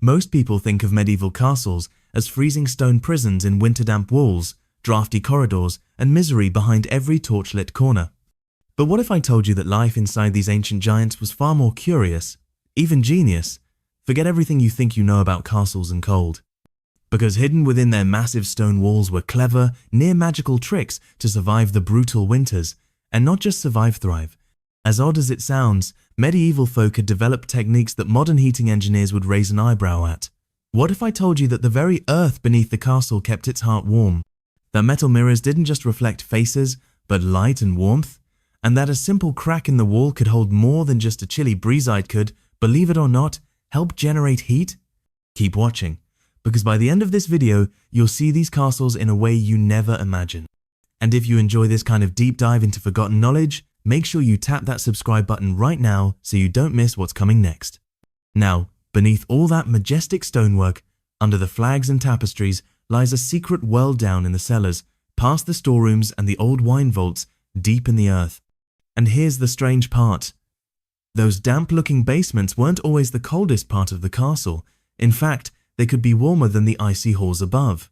Most people think of medieval castles as freezing stone prisons in winter-damp walls, drafty corridors, and misery behind every torchlit corner. But what if I told you that life inside these ancient giants was far more curious, even genius? Forget everything you think you know about castles and cold. Because hidden within their massive stone walls were clever, near-magical tricks to survive the brutal winters, and not just thrive. As odd as it sounds, medieval folk had developed techniques that modern heating engineers would raise an eyebrow at. What if I told you that the very earth beneath the castle kept its heart warm? That metal mirrors didn't just reflect faces, but light and warmth? And that a simple crack in the wall could hold more than just a chilly breeze could, believe it or not, help generate heat? Keep watching, because by the end of this video, you'll see these castles in a way you never imagined. And if you enjoy this kind of deep dive into forgotten knowledge, make sure you tap that subscribe button right now so you don't miss what's coming next. Now, beneath all that majestic stonework, under the flags and tapestries, lies a secret world down in the cellars, past the storerooms and the old wine vaults, deep in the earth. And here's the strange part. Those damp-looking basements weren't always the coldest part of the castle. In fact, they could be warmer than the icy halls above.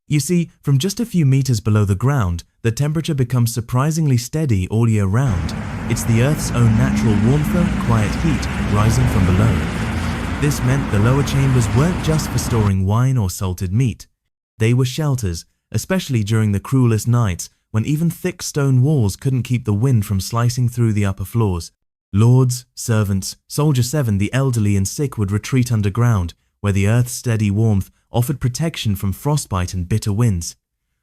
You see, from just a few meters below the ground, the temperature becomes surprisingly steady all year round. It's the Earth's own natural warmth, quiet heat rising from below. This meant the lower chambers weren't just for storing wine or salted meat. They were shelters, especially during the cruelest nights when even thick stone walls couldn't keep the wind from slicing through the upper floors. Lords, servants, Soldier 7, the elderly and sick would retreat underground, where the earth's steady warmth offered protection from frostbite and bitter winds.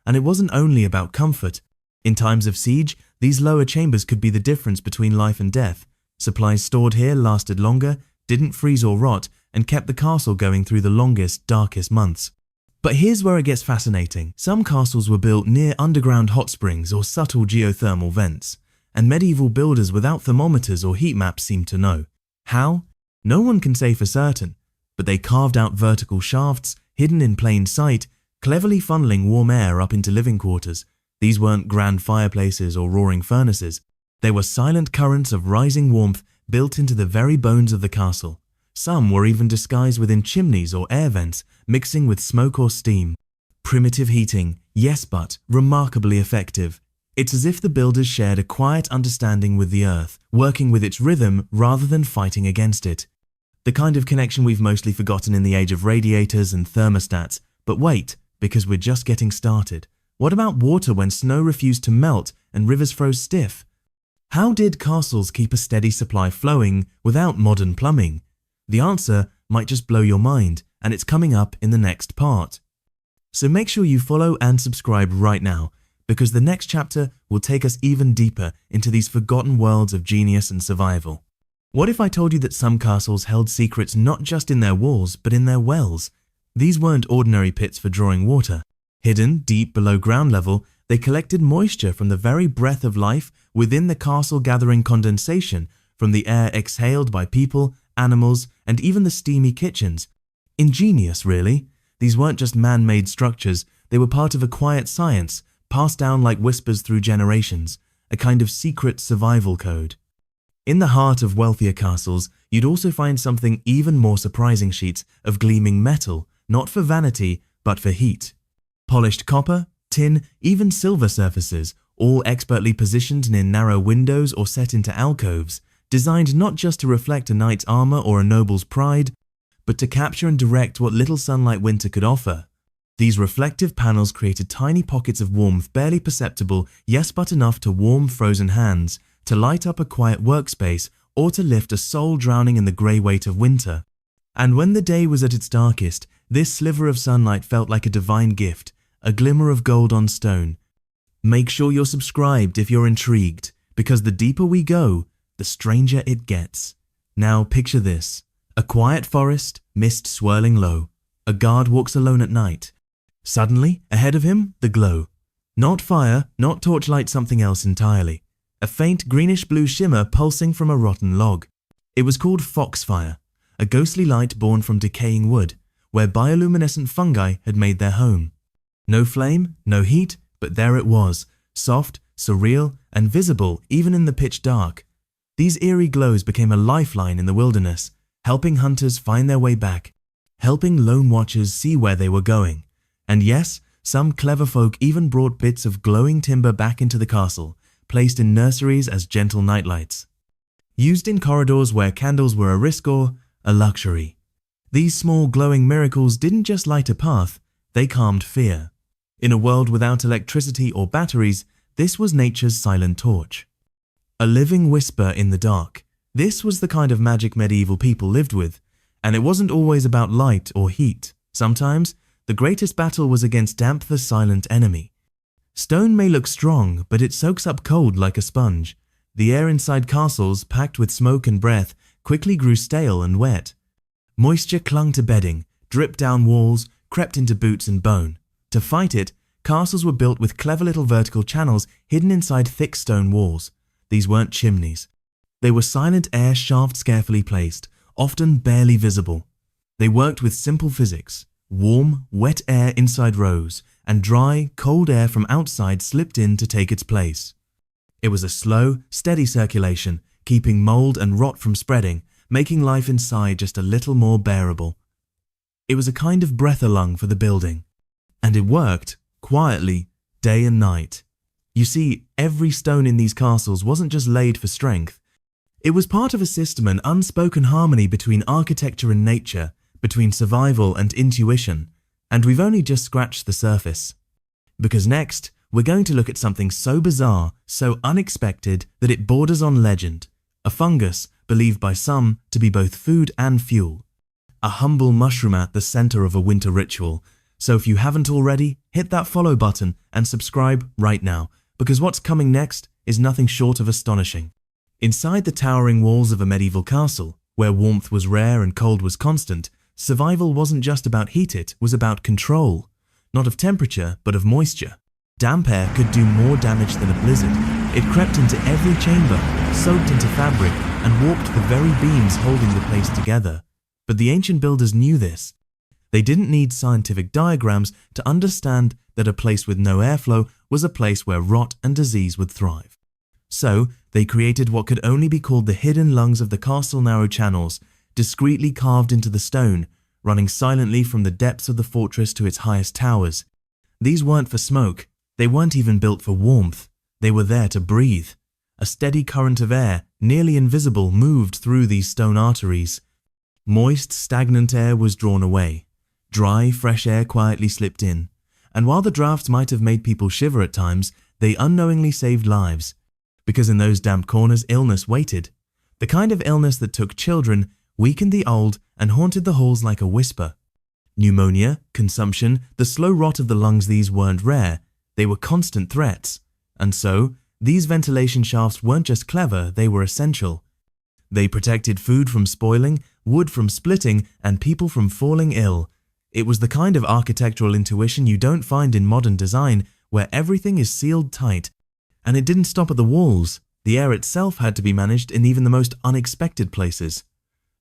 And it wasn't only about comfort. In times of siege, these lower chambers could be the difference between life and death. Supplies stored here lasted longer, didn't freeze or rot, and kept the castle going through the longest, darkest months. But here's where it gets fascinating. Some castles were built near underground hot springs or subtle geothermal vents, and medieval builders without thermometers or heat maps seemed to know. How? No one can say for certain, but they carved out vertical shafts, hidden in plain sight, cleverly funneling warm air up into living quarters. These weren't grand fireplaces or roaring furnaces. They were silent currents of rising warmth built into the very bones of the castle. Some were even disguised within chimneys or air vents, mixing with smoke or steam. Primitive heating, yes, but remarkably effective. It's as if the builders shared a quiet understanding with the earth, working with its rhythm rather than fighting against it. The kind of connection we've mostly forgotten in the age of radiators and thermostats. But wait, because we're just getting started. What about water when snow refused to melt and rivers froze stiff? How did castles keep a steady supply flowing without modern plumbing? The answer might just blow your mind, and it's coming up in the next part. So make sure you follow and subscribe right now, because the next chapter will take us even deeper into these forgotten worlds of genius and survival. What if I told you that some castles held secrets not just in their walls, but in their wells? These weren't ordinary pits for drawing water. Hidden deep below ground level, they collected moisture from the very breath of life within the castle, gathering condensation from the air exhaled by people, animals, and even the steamy kitchens. Ingenious, really. These weren't just man-made structures, they were part of a quiet science, passed down like whispers through generations, a kind of secret survival code. In the heart of wealthier castles, you'd also find something even more surprising: sheets of gleaming metal, not for vanity, but for heat. Polished copper, tin, even silver surfaces, all expertly positioned near narrow windows or set into alcoves, designed not just to reflect a knight's armor or a noble's pride, but to capture and direct what little sunlight winter could offer. These reflective panels created tiny pockets of warmth, barely perceptible, yes, but enough to warm frozen hands, to light up a quiet workspace, or to lift a soul drowning in the grey weight of winter. And when the day was at its darkest, this sliver of sunlight felt like a divine gift, a glimmer of gold on stone. Make sure you're subscribed if you're intrigued, because the deeper we go, the stranger it gets. Now picture this: a quiet forest, mist swirling low. A guard walks alone at night. Suddenly, ahead of him, the glow. Not fire, not torchlight, something else entirely. A faint greenish-blue shimmer pulsing from a rotten log. It was called foxfire, a ghostly light born from decaying wood, where bioluminescent fungi had made their home. No flame, no heat, but there it was, soft, surreal, and visible even in the pitch dark. These eerie glows became a lifeline in the wilderness, helping hunters find their way back. helping lone watchers see where they were going. And yes, some clever folk even brought bits of glowing timber back into the castle, placed in nurseries as gentle nightlights. Used in corridors where candles were a risk or a luxury. These small glowing miracles didn't just light a path, they calmed fear. In a world without electricity or batteries, this was nature's silent torch. A living whisper in the dark. This was the kind of magic medieval people lived with, and it wasn't always about light or heat. Sometimes, the greatest battle was against damp, the silent enemy. Stone may look strong, but it soaks up cold like a sponge. The air inside castles, packed with smoke and breath, quickly grew stale and wet. Moisture clung to bedding, dripped down walls, crept into boots and bone. To fight it, castles were built with clever little vertical channels hidden inside thick stone walls. These weren't chimneys. They were silent air shafts carefully placed, often barely visible. They worked with simple physics. Warm, wet air inside rose, and dry, cold air from outside slipped in to take its place. It was a slow, steady circulation, keeping mold and rot from spreading, making life inside just a little more bearable. It was a kind of breath-a-lung for the building. And it worked, quietly, day and night. You see, every stone in these castles wasn't just laid for strength. It was part of a system, an unspoken harmony between architecture and nature, between survival and intuition, and we've only just scratched the surface. Because next, we're going to look at something so bizarre, so unexpected, that it borders on legend. A fungus believed by some to be both food and fuel. A humble mushroom at the center of a winter ritual. So if you haven't already, hit that follow button and subscribe right now, because what's coming next is nothing short of astonishing. Inside the towering walls of a medieval castle, where warmth was rare and cold was constant, survival wasn't just about heat, it was about control. Not of temperature, but of moisture. Damp air could do more damage than a blizzard. It crept into every chamber, soaked into fabric, and warped the very beams holding the place together. But the ancient builders knew this. They didn't need scientific diagrams to understand that a place with no airflow was a place where rot and disease would thrive. So, they created what could only be called the hidden lungs of the castle narrow channels, discreetly carved into the stone, running silently from the depths of the fortress to its highest towers. These weren't for smoke. They weren't even built for warmth. They were there to breathe. A steady current of air, nearly invisible, moved through these stone arteries. Moist, stagnant air was drawn away. Dry, fresh air quietly slipped in. And while the drafts might have made people shiver at times, they unknowingly saved lives. Because in those damp corners, illness waited. The kind of illness that took children, weakened the old, and haunted the halls like a whisper. Pneumonia, consumption, the slow rot of the lungs, these weren't rare. They were constant threats. And so, these ventilation shafts weren't just clever, they were essential. They protected food from spoiling, wood from splitting, and people from falling ill. It was the kind of architectural intuition you don't find in modern design, where everything is sealed tight. And it didn't stop at the walls. The air itself had to be managed in even the most unexpected places.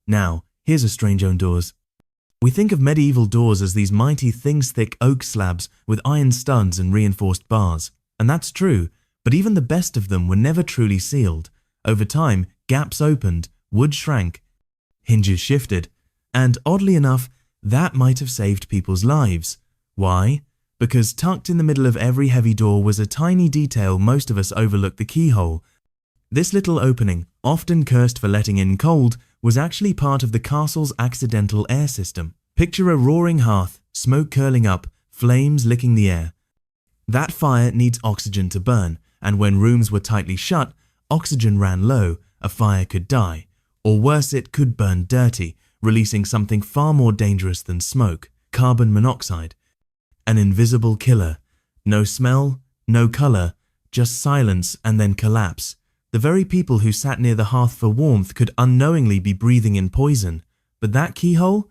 Now, here's a strange on doors. We think of medieval doors as these mighty, thick oak slabs with iron studs and reinforced bars. And that's true, but even the best of them were never truly sealed. Over time, gaps opened, wood shrank, hinges shifted, and oddly enough, that might have saved people's lives. Why? Because tucked in the middle of every heavy door was a tiny detail most of us overlook: the keyhole. This little opening, often cursed for letting in cold, was actually part of the castle's accidental air system. Picture a roaring hearth, smoke curling up, flames licking the air. That fire needs oxygen to burn, and when rooms were tightly shut, oxygen ran low, a fire could die. Or worse, it could burn dirty, releasing something far more dangerous than smoke: carbon monoxide. An invisible killer. No smell, no color, just silence and then collapse. The very people who sat near the hearth for warmth could unknowingly be breathing in poison. But that keyhole?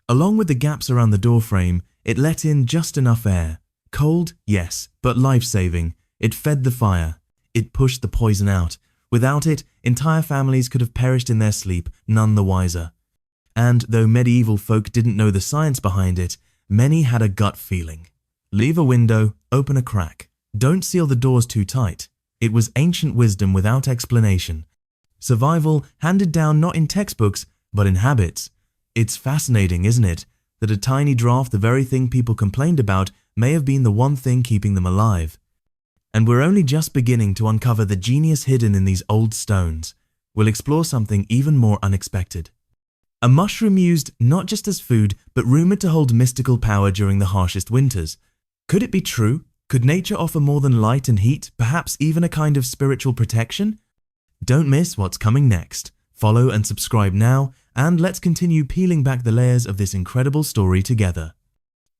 Along with the gaps around the doorframe, it let in just enough air. Cold, yes, but life-saving. It fed the fire. It pushed the poison out. Without it, entire families could have perished in their sleep, none the wiser. And though medieval folk didn't know the science behind it, many had a gut feeling. Leave a window, open a crack. Don't seal the doors too tight. It was ancient wisdom without explanation. Survival handed down not in textbooks, but in habits. It's fascinating, isn't it? that a tiny draft, the very thing people complained about, may have been the one thing keeping them alive. And we're only just beginning to uncover the genius hidden in these old stones. We'll explore something even more unexpected. A mushroom used not just as food, but rumored to hold mystical power during the harshest winters. Could it be true? Could nature offer more than light and heat, perhaps even a kind of spiritual protection? Don't miss what's coming next. Follow and subscribe now, and let's continue peeling back the layers of this incredible story together.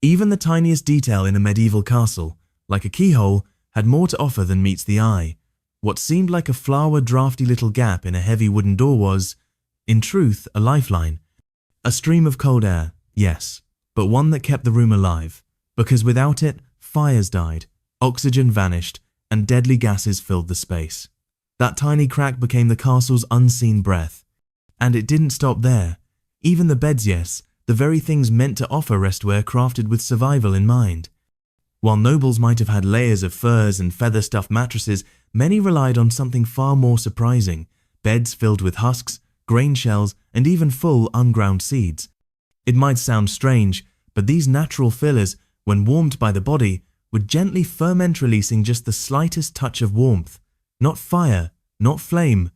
Even the tiniest detail in a medieval castle, like a keyhole, had more to offer than meets the eye. What seemed like a flower drafty little gap in a heavy wooden door was, in truth, a lifeline. A stream of cold air, yes, but one that kept the room alive, because without it, fires died, oxygen vanished, and deadly gases filled the space. That tiny crack became the castle's unseen breath. And it didn't stop there. Even the beds, yes, the very things meant to offer rest were crafted with survival in mind. While nobles might have had layers of furs and feather-stuffed mattresses, many relied on something far more surprising: beds filled with husks, grain shells, and even full unground seeds. It might sound strange, but these natural fillers, when warmed by the body, would gently ferment, releasing just the slightest touch of warmth. Not fire, not flame,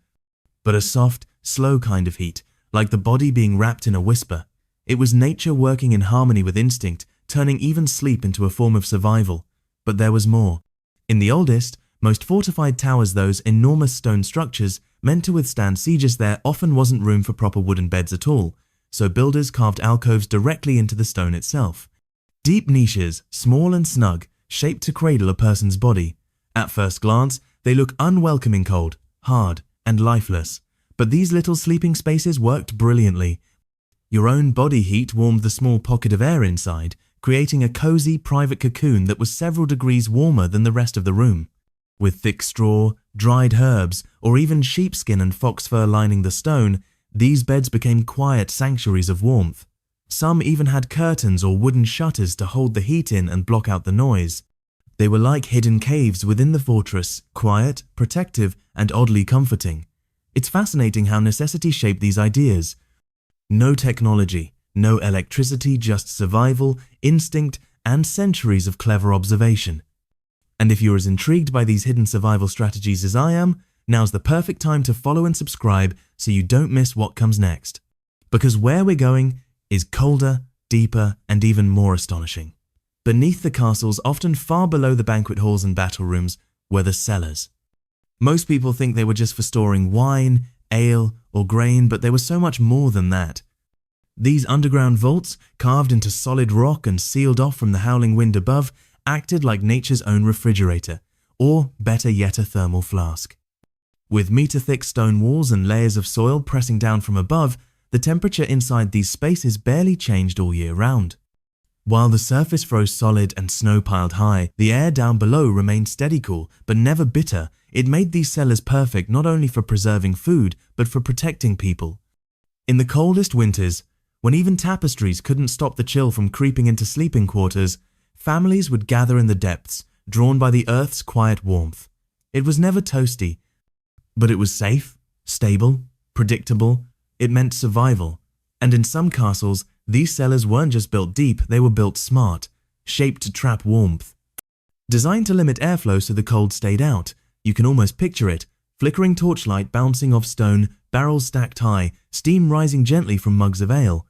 but a soft, slow kind of heat, like the body being wrapped in a whisper. It was nature working in harmony with instinct, turning even sleep into a form of survival. But there was more. In the oldest, most fortified towers, those enormous stone structures meant to withstand sieges, there often wasn't room for proper wooden beds at all, so builders carved alcoves directly into the stone itself. Deep niches, small and snug, shaped to cradle a person's body. At first glance, they look unwelcoming, cold, hard, and lifeless. But these little sleeping spaces worked brilliantly. Your own body heat warmed the small pocket of air inside, creating a cozy private cocoon that was several degrees warmer than the rest of the room. With thick straw, dried herbs, or even sheepskin and fox fur lining the stone, these beds became quiet sanctuaries of warmth. Some even had curtains or wooden shutters to hold the heat in and block out the noise. They were like hidden caves within the fortress, quiet, protective, and oddly comforting. It's fascinating how necessity shaped these ideas. No technology, no electricity, just survival, instinct, and centuries of clever observation. And if you're as intrigued by these hidden survival strategies as I am, now's the perfect time to follow and subscribe so you don't miss what comes next. Because where we're going is colder, deeper, and even more astonishing. Beneath the castles, often far below the banquet halls and battle rooms, were the cellars. Most people think they were just for storing wine, ale, or grain, but they were so much more than that. These underground vaults, carved into solid rock and sealed off from the howling wind above, acted like nature's own refrigerator, or better yet, a thermal flask. With meter-thick stone walls and layers of soil pressing down from above, the temperature inside these spaces barely changed all year round. While the surface froze solid and snow piled high, the air down below remained steady cool, but never bitter. It made these cellars perfect not only for preserving food, but for protecting people. In the coldest winters, when even tapestries couldn't stop the chill from creeping into sleeping quarters, families would gather in the depths, drawn by the earth's quiet warmth. It was never toasty, but it was safe, stable, predictable. It meant survival. And in some castles, these cellars weren't just built deep, they were built smart, shaped to trap warmth. Designed to limit airflow so the cold stayed out, you can almost picture it, flickering torchlight bouncing off stone, barrels stacked high, steam rising gently from mugs of ale.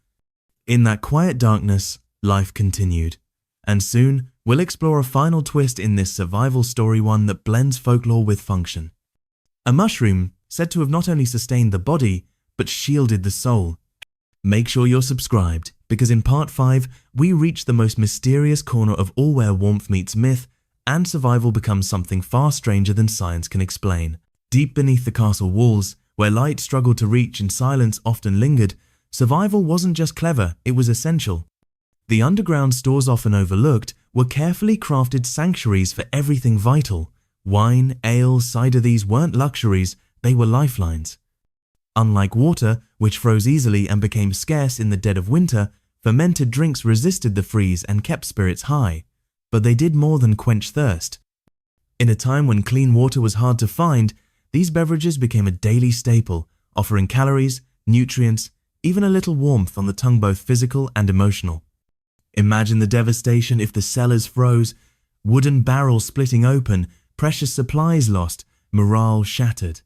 In that quiet darkness, life continued. And soon, we'll explore a final twist in this survival story, one that blends folklore with function. A mushroom said to have not only sustained the body, but shielded the soul. Make sure you're subscribed, because in part 5, we reach the most mysterious corner of all, where warmth meets myth, and survival becomes something far stranger than science can explain. Deep beneath the castle walls, where light struggled to reach and silence often lingered, survival wasn't just clever, it was essential. The underground stores, often overlooked, were carefully crafted sanctuaries for everything vital. Wine, ale, cider, these weren't luxuries, they were lifelines. Unlike water, which froze easily and became scarce in the dead of winter, fermented drinks resisted the freeze and kept spirits high. But they did more than quench thirst. In a time when clean water was hard to find, these beverages became a daily staple, offering calories, nutrients, even a little warmth on the tongue, both physical and emotional. Imagine the devastation if the cellars froze, wooden barrels splitting open, precious supplies lost, morale shattered.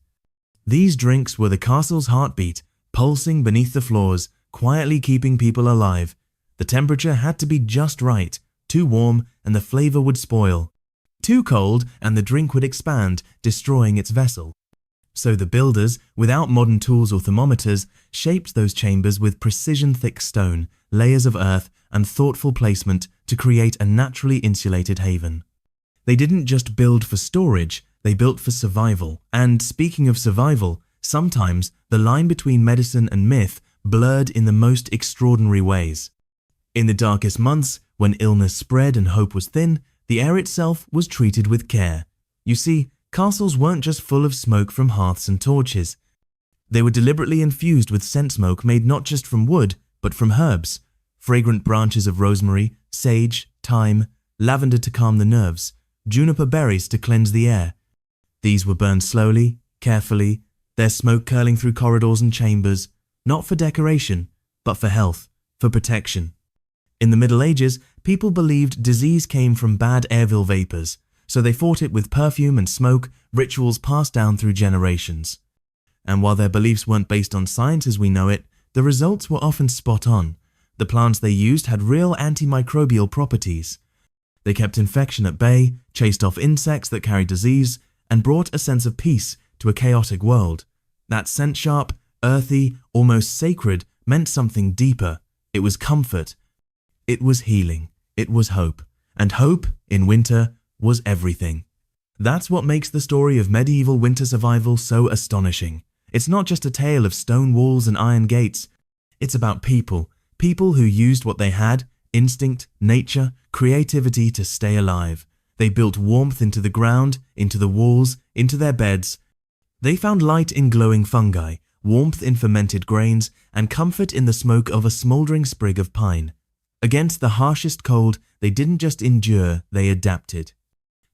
These drinks were the castle's heartbeat, pulsing beneath the floors, quietly keeping people alive. The temperature had to be just right. Too warm and the flavor would spoil. Too cold and the drink would expand, destroying its vessel. So the builders, without modern tools or thermometers, shaped those chambers with precision-thick stone, layers of earth, and thoughtful placement to create a naturally insulated haven. They didn't just build for storage, they built for survival. And speaking of survival, sometimes the line between medicine and myth blurred in the most extraordinary ways. In the darkest months, when illness spread and hope was thin, the air itself was treated with care. You see, castles weren't just full of smoke from hearths and torches. They were deliberately infused with scent smoke made not just from wood, but from herbs. Fragrant branches of rosemary, sage, thyme, lavender to calm the nerves, juniper berries to cleanse the air. These were burned slowly, carefully, their smoke curling through corridors and chambers, not for decoration, but for health, for protection. In the Middle Ages, people believed disease came from bad airville vapors, so they fought it with perfume and smoke, rituals passed down through generations. And while their beliefs weren't based on science as we know it, the results were often spot on. The plants they used had real antimicrobial properties. They kept infection at bay, chased off insects that carried disease, and brought a sense of peace to a chaotic world. That scent sharp, earthy, almost sacred meant something deeper. It was comfort. It was healing. It was hope. And hope, in winter, was everything. That's what makes the story of medieval winter survival so astonishing. It's not just a tale of stone walls and iron gates. It's about people who used what they had, instinct, nature, creativity to stay alive. They built warmth into the ground, into the walls, into their beds. They found light in glowing fungi, warmth in fermented grains, and comfort in the smoke of a smouldering sprig of pine. Against the harshest cold, they didn't just endure, they adapted.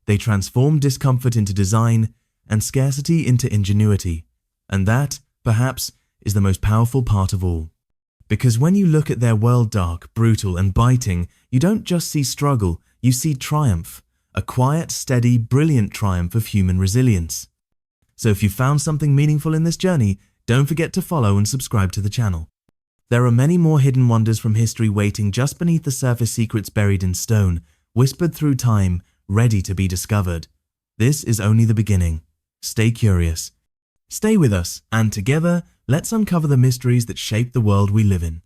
They transformed discomfort into design and scarcity into ingenuity. And that, perhaps, is the most powerful part of all. Because when you look at their world dark, brutal, and biting, you don't just see struggle, you see triumph. A quiet, steady, brilliant triumph of human resilience. So if you found something meaningful in this journey, don't forget to follow and subscribe to the channel. There are many more hidden wonders from history waiting just beneath the surface, secrets buried in stone, whispered through time, ready to be discovered. This is only the beginning. Stay curious. Stay with us, and together, let's uncover the mysteries that shape the world we live in.